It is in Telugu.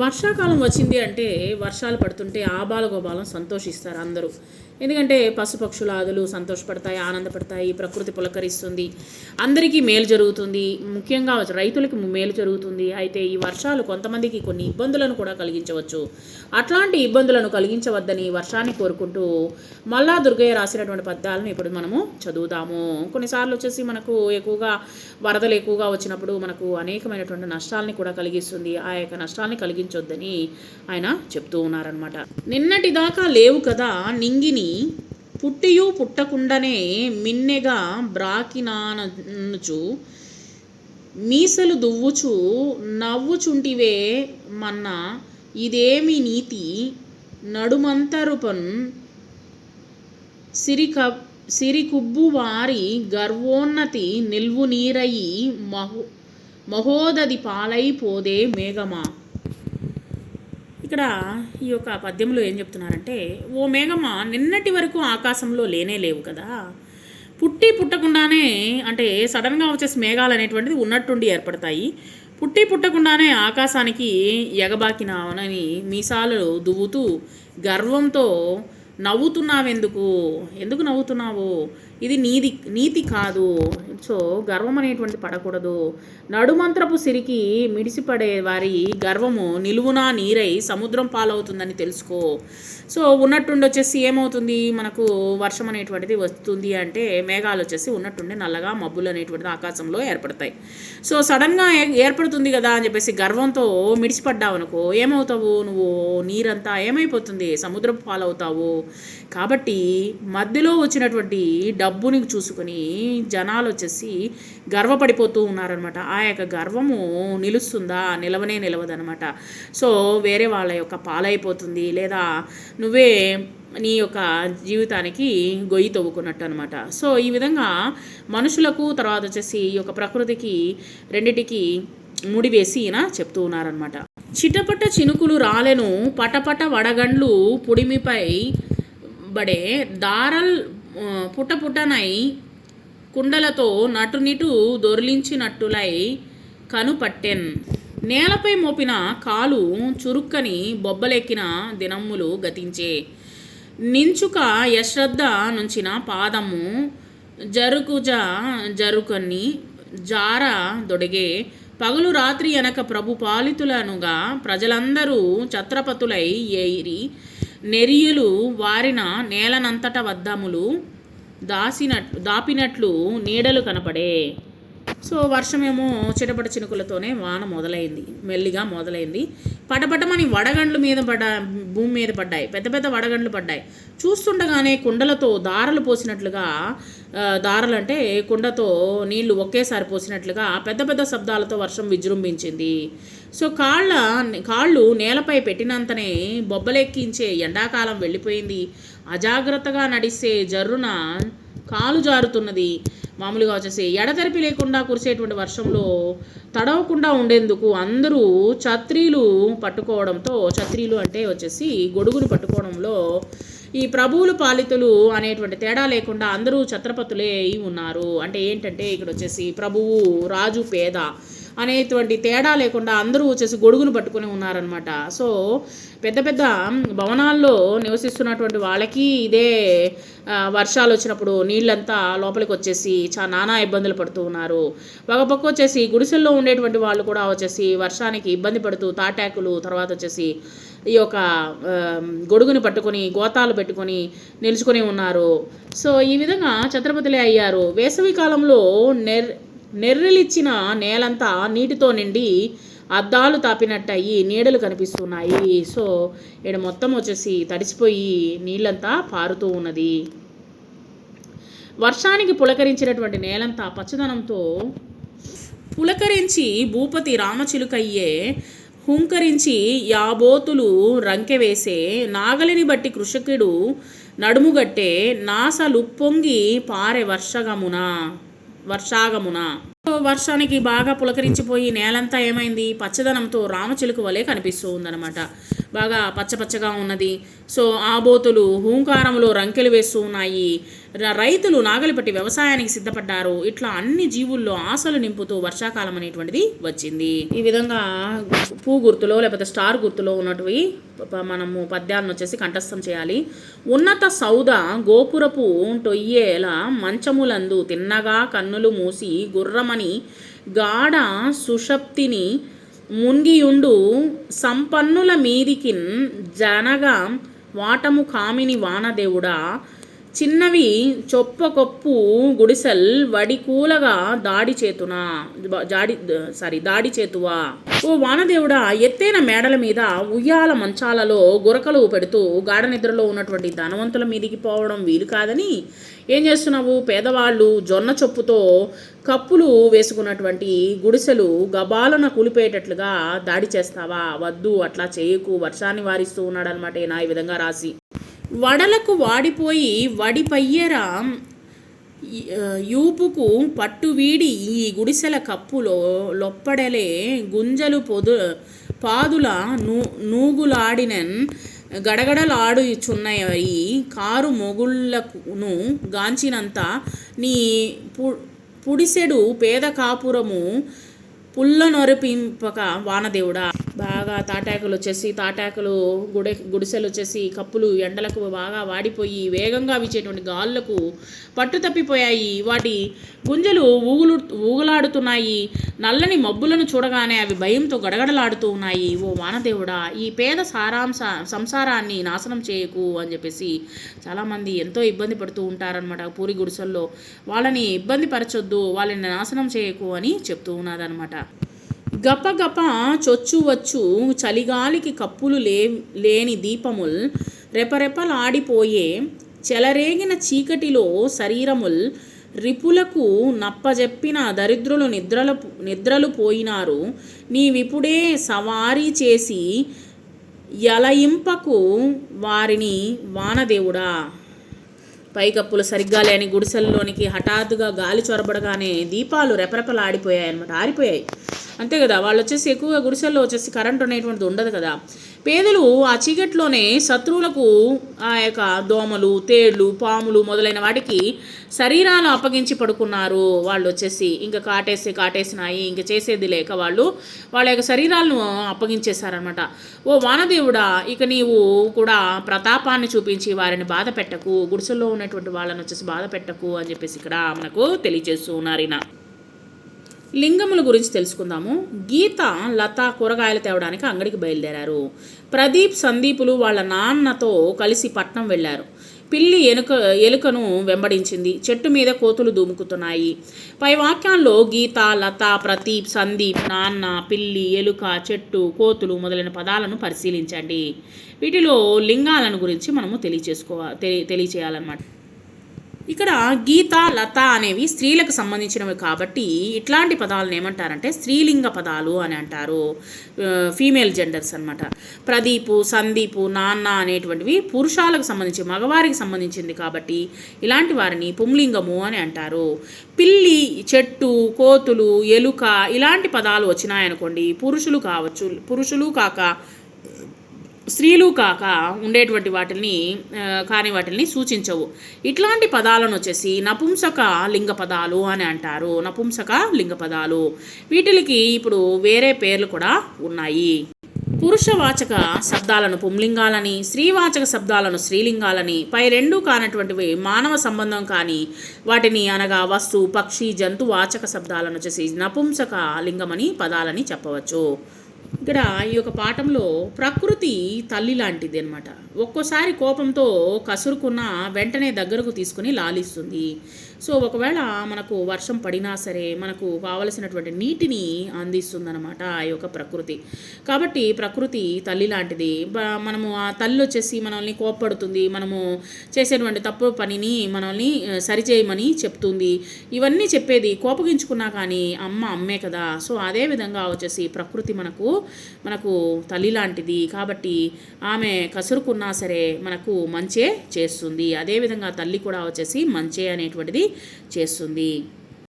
వర్షాకాలం వచ్చింది అంటే వర్షాలు పడుతుంటే ఆబాలగోబాలం సంతోషిస్తారు అందరూ. ఎందుకంటే పశుపక్షులాదులు సంతోషపడతాయి, ఆనందపడతాయి, ప్రకృతి పులకరిస్తుంది, అందరికీ మేలు జరుగుతుంది, ముఖ్యంగా రైతులకి మేలు జరుగుతుంది. అయితే ఈ వర్షాలు కొంతమందికి కొన్ని ఇబ్బందులను కూడా కలిగించవచ్చు. అట్లాంటి ఇబ్బందులను కలిగించవద్దని వర్షాన్ని కోరుకుంటూ మల్లా దుర్గయ్య రాసినటువంటి పద్యాలను ఇప్పుడు మనము చదువుదాము. కొన్నిసార్లు వచ్చేసి మనకు ఎక్కువగా వరదలు ఎక్కువగా వచ్చినప్పుడు మనకు అనేకమైనటువంటి నష్టాలని కూడా కలిగిస్తుంది. ఆ యొక్క నష్టాలని కలిగించొద్దని ఆయన చెప్తూ ఉన్నారనమాట. నిన్నటి దాకా లేవు కదా నింగిని పుట్టియు పుట్టకుండానే మిన్నెగా బ్రాకినానుచు మీసలు దువ్వుచు నవ్వుచుంటివే మన్న ఇదేమి నీతి నడుమంతరుపన్ సిరికుబ్బు వారి గర్వోన్నతి నిల్వు నీరయి మహోదది పాలైపోదే మేఘమా. ఇక్కడ ఈ యొక్క పద్యంలో ఏం చెప్తున్నారంటే, ఓ మేఘమా, నిన్నటి వరకు ఆకాశంలో లేనే లేవు కదా, పుట్టి పుట్టకుండానే అంటే సడన్గా వచ్చేసి మేఘాలు అనేటువంటిది ఉన్నట్టుండి ఏర్పడతాయి. పుట్టి పుట్టకుండానే ఆకాశానికి ఎగబాకినావనని మీసాలు దువ్వుతూ గర్వంతో ఎందుకు నవ్వుతున్నావు, ఇది నీతి కాదు. సో గర్వం అనేటువంటి పడకూడదు. నడుమంత్రపు సిరికి మిడిసిపడే వారి గర్వము నిలువునా నీరై సముద్రం పాలవుతుందని తెలుసుకో. సో ఉన్నట్టుండి వచ్చేసి ఏమవుతుంది, మనకు వర్షం అనేటువంటిది వస్తుంది అంటే మేఘాలు వచ్చేసి ఉన్నట్టుండి నల్లగా మబ్బులు అనేటువంటిది ఆకాశంలో ఏర్పడతాయి. సో సడన్గా ఏర్పడుతుంది కదా అని చెప్పేసి గర్వంతో మిడిసిపడ్డావు అనుకో, ఏమవుతావు నువ్వు, నీరంతా ఏమైపోతుంది, సముద్రం పాలవుతావు. కాబట్టి మధ్యలో వచ్చినటువంటి డబ్బుని చూసుకొని జనాలు వచ్చేసి గర్వపడిపోతూ ఉన్నారనమాట. ఆ యొక్క గర్వము నిలుస్తుందా, నిలవదనమాట. సో వేరే వాళ్ళ యొక్క పాలైపోతుంది, లేదా నువ్వే నీ యొక్క జీవితానికి గొయ్యి తవ్వుకున్నట్టు అనమాట. సో ఈ విధంగా మనుషులకు తర్వాత వచ్చేసి ఈ యొక్క ప్రకృతికి రెండిటికి ముడివేసి ఈయన చెప్తూ ఉన్నారనమాట. చిటపట చినుకులు రాలెను, పటపట వడగండ్లు పుడిమిపై బడే, దారల్ పుటపుటనై కుండలతో నటునిటు దొర్లించినట్టులై కనుపట్టెన్, నేలపై మోపిన కాలు చురుక్కని బొబ్బలెక్కిన దినమ్ములు గతించే, నించుక యశ్రద్ధ నుంచిన పాదము జరుకని జార దొడిగే, పగలు రాత్రి అనక ప్రభు పాలితులనుగా ప్రజలందరూ ఛత్రపతులై ఏయిరి, నెరియులు వారిన నేలనంతట వద్దములు దాపినట్లు నీడలు కనపడే. సో వర్షమేమో చిటపట చినుకులతోనే వాన మెల్లిగా మొదలైంది. పటపటమని వడగండ్లు భూమి మీద పడ్డాయి, పెద్ద పెద్ద వడగండ్లు పడ్డాయి. చూస్తుండగానే కుండలతో దారలు పోసినట్లుగా, దారలు అంటే కుండతో నీళ్లు ఒకేసారి పోసినట్లుగా పెద్ద పెద్ద శబ్దాలతో వర్షం విజృంభించింది. సో కాళ్ళు నేలపై పెట్టినంతనే బొబ్బలెక్కించే ఎండాకాలం వెళ్ళిపోయింది. అజాగ్రత్తగా నడిస్తే జర్రున కాలు జారుతున్నది. మామూలుగా వచ్చేసి ఎడతెరిపి లేకుండా కురిసేటువంటి వర్షంలో తడవకుండా ఉండేందుకు అందరూ ఛత్రీలు పట్టుకోవడంతో, ఛత్రీలు అంటే వచ్చేసి గొడుగులు పట్టుకోవడంలో ఈ ప్రభువులు పాలితులు అనేటువంటి తేడా లేకుండా అందరూ ఛత్రపతులే ఉన్నారు. అంటే ఏంటంటే ఇక్కడ వచ్చేసి ప్రభువు, రాజు, పేద అనేటువంటి తేడా లేకుండా అందరూ వచ్చేసి గొడుగును పట్టుకొని ఉన్నారనమాట. సో పెద్ద పెద్ద భవనాల్లో నివసిస్తున్నటువంటి వాళ్ళకి ఇదే వర్షాలు వచ్చినప్పుడు నీళ్ళంతా లోపలికి వచ్చేసి నానా ఇబ్బందులు పడుతూ ఉన్నారు. ఒక పక్క వచ్చేసి గుడిసెల్లో ఉండేటువంటి వాళ్ళు కూడా వచ్చేసి వర్షానికి ఇబ్బంది పడుతూ తాటాకులు, తర్వాత వచ్చేసి ఈ యొక్క గొడుగుని పట్టుకొని గోతాలు పెట్టుకొని నిలుచుకొని ఉన్నారు. సో ఈ విధంగా ఛత్రపతులే అయ్యారు. వేసవి కాలంలో నెర్రెలిచ్చిన నేలంతా నీటితో నిండి అద్దాలు తాపినట్టయి నీడలు కనిపిస్తున్నాయి. సో ఇక్కడ మొత్తం వచ్చేసి తడిసిపోయి నీళ్ళంతా పారుతూ ఉన్నది. వర్షానికి పులకరించినటువంటి నేలంతా పచ్చదనంతో పులకరించి భూపతి రామచిలుకయ్యే హుంకరించి యాబోతులు రంకెవేసే, నాగలిని బట్టి కృషకుడు నడుముగట్టే, నాసలుప్పొంగి పారె వర్షాగమున. వర్షానికి బాగా పులకరించిపోయి నేలంతా ఏమైంది, పచ్చదనంతో రామచిలుక వలె కనిపిస్తూ ఉందన్నమాట. బాగా పచ్చపచ్చగా ఉన్నది. సో ఆబోతులు హూంకారంలో రంకెలు వేస్తూ ఉన్నాయి. రైతులు నాగలి పట్టి వ్యవసాయానికి సిద్ధపడ్డారు. ఇట్లా అన్ని జీవుల్లో ఆశలు నింపుతూ వర్షాకాలం అనేటువంటిది వచ్చింది. ఈ విధంగా పూ గుర్తులో లేకపోతే స్టార్ గుర్తులో ఉన్నటివి మనము పద్యాలను వచ్చేసి కంఠస్థం చేయాలి. ఉన్నత సౌద గోపురపు టొయ్యేల మంచములందు తిన్నగా కన్నులు మూసి గుర్రమని గాఢ సుషప్తిని మున్గియుండు సంపన్నుల మీదికిన్ జనగా వాటము కామిని వానదేవుడా చిన్నవి చొప్పకొప్పు గుడిసెల్ వడికూలగా దాడి చేతువా. ఓ వానదేవుడా, ఎత్తైన మేడల మీద ఉయ్యాల మంచాలలో గురకలు పెడుతూ గాఢ నిద్రలో ఉన్నటువంటి ధనవంతుల మీదికి పోవడం వీలు కాదని ఏం చేస్తున్నావు? పేదవాళ్ళు జొన్న చొప్పుతో కప్పులు వేసుకున్నటువంటి గుడిసెలు గబాలన కూలిపోయేటట్లుగా దాడి చేస్తావా? వద్దు, అట్లా చేయకు, వర్షాన్ని వారిస్తూ ఉన్నాడు అనమాట ఈయన ఈ విధంగా రాసి. వడలకు వాడిపోయి వడిపయ్యర యూపుకు పట్టువీడి ఈ గుడిసెల కప్పులో లొప్పడలే గుంజలు పాదుల నూగులాడినన్ గడగడలాడుచున్నవి కారు మొగుళ్లకును గాంచినంత నీ పుడిసెడు పేద కాపురము పుల్లనొరిపింపక వానదేవుడా. బాగా తాటాకులు గుడిసెలు వచ్చేసి కప్పులు ఎండలకు బాగా వాడిపోయి వేగంగా వీచేటువంటి గాలులకు పట్టు తప్పిపోయాయి. వాటి గుంజలు ఊగులాడుతున్నాయి. నల్లని మబ్బులను చూడగానే అవి భయంతో గడగడలాడుతూ ఉన్నాయి. ఓ వానదేవుడా, ఈ పేద సంసారాన్ని నాశనం చేయకు అని చెప్పేసి చాలామంది ఎంతో ఇబ్బంది పడుతూ ఉంటారనమాట పూరి గుడిసెల్లో. వాళ్ళని ఇబ్బంది పరచొద్దు, వాళ్ళని నాశనం చేయకు అని చెప్తూ ఉన్నదనమాట. గపగప చొచ్చువచ్చు చలిగాలికి కప్పులు లేని దీపముల్ రెపరెపలాడిపోయే చెలరేగిన చీకటిలో శరీరముల్ రిపులకు నప్పజెప్పిన దరిద్రులు నిద్రలు పోయినారు. నీవిప్పుడే సవారీ చేసి యలయింపకు వారిని వానదేవుడా. పైకప్పులు సరిగ్గా లేని గుడిసెల్లోనికి హఠాత్తుగా గాలి చొరబడగానే దీపాలు రెపరెపలాడిపోయాయి అనమాట, ఆరిపోయాయి. అంతే కదా, వాళ్ళు వచ్చేసి ఎక్కువగా గుడిసెల్లో వచ్చేసి కరెంట్ అనేటువంటిది ఉండదు కదా. పేదలు ఆ చీకట్లోనే శత్రువులకు ఆ యొక్క దోమలు, తేళ్లు, పాములు మొదలైన వాటికి శరీరాలు అప్పగించి పడుకున్నారు. వాళ్ళు వచ్చేసి ఇంకా కాటేసినాయి, ఇంక చేసేది లేక వాళ్ళ యొక్క శరీరాలను అప్పగించేశారనమాట. ఓ వానదేవుడా, ఇక నీవు కూడా ప్రతాపాన్ని చూపించి వారిని బాధ పెట్టకు, గుడిసెల్లో ఉన్నటువంటి వాళ్ళని వచ్చేసి బాధ పెట్టకు అని చెప్పేసి ఇక్కడ మనకు తెలియజేస్తూ ఉన్నారు. లింగముల గురించి తెలుసుకుందాము. గీత, లత కూరగాయలు తేవడానికి అంగడికి బయలుదేరారు. ప్రదీప్, సందీపులు వాళ్ళ నాన్నతో కలిసి పట్నం వెళ్ళారు. పిల్లి ఎలుకను వెంబడించింది. చెట్టు మీద కోతులు దూముకుతున్నాయి. పై వాక్యాల్లో గీత, లత, ప్రదీప్, సందీప్, నాన్న, పిల్లి, ఎలుక, చెట్టు, కోతులు మొదలైన పదాలను పరిశీలించండి. వీటిలో లింగాలను గురించి మనము తెలియచేయాలన్నమాట. ఇక్కడ గీత, లత అనేవి స్త్రీలకు సంబంధించినవి కాబట్టి ఇట్లాంటి పదాలను ఏమంటారంటే స్త్రీలింగ పదాలు అని అంటారు, ఫీమేల్ జెండర్స్ అనమాట. ప్రదీపు, సందీపు, నాన్న అనేటువంటివి పురుషాలకు సంబంధించి మగవారికి సంబంధించింది కాబట్టి ఇలాంటి వారిని పుంలింగము అని అంటారు. పిల్లి, చెట్టు, కోతులు, ఎలుక ఇలాంటి పదాలు వచ్చినాయనుకోండి పురుషులు కావచ్చు, పురుషులు కాక స్త్రీలు కాక ఉండేటువంటి వాటిని సూచించవు. ఇట్లాంటి పదాలను వచ్చేసి నపుంసక లింగ పదాలు అని అంటారు. నపుంసక లింగ పదాలు. వీటికి ఇప్పుడు వేరే పేర్లు కూడా ఉన్నాయి. పురుషవాచక శబ్దాలను పుంలింగాలని, స్త్రీవాచక శబ్దాలను స్త్రీలింగాలని, పై రెండూ కానటువంటివి మానవ సంబంధం కానీ వాటిని అనగా వస్తు, పక్షి, జంతు వాచక శబ్దాలను వచ్చేసి నపుంసక లింగమని పదాలని చెప్పవచ్చు. ఇక్కడ ఈ యొక్క పాఠంలో ప్రకృతి తల్లి లాంటిది అనమాట. ఒక్కోసారి కోపంతో కసురుకున్న వెంటనే దగ్గరకు తీసుకుని లాలిస్తుంది. సో ఒకవేళ మనకు వర్షం పడినా సరే మనకు కావలసినటువంటి నీటిని అందిస్తుందన్నమాట ఆ యొక్క ప్రకృతి. కాబట్టి ప్రకృతి తల్లి లాంటిది. మనము ఆ తల్లి వచ్చేసి మనల్ని కోప్పడుతుంది, మనము చేసేటువంటి తప్పు పనిని మనల్ని సరిచేయమని చెప్తుంది. ఇవన్నీ చెప్పేది కోపగించుకున్నా కానీ అమ్మే కదా. సో అదేవిధంగా వచ్చేసి ప్రకృతి మనకు తల్లి లాంటిది. కాబట్టి ఆమె కసురుకున్నా సరే మనకు మంచే చేస్తుంది. అదేవిధంగా తల్లి కూడా వచ్చేసి మంచే అనేటువంటిది చేస్తుంది.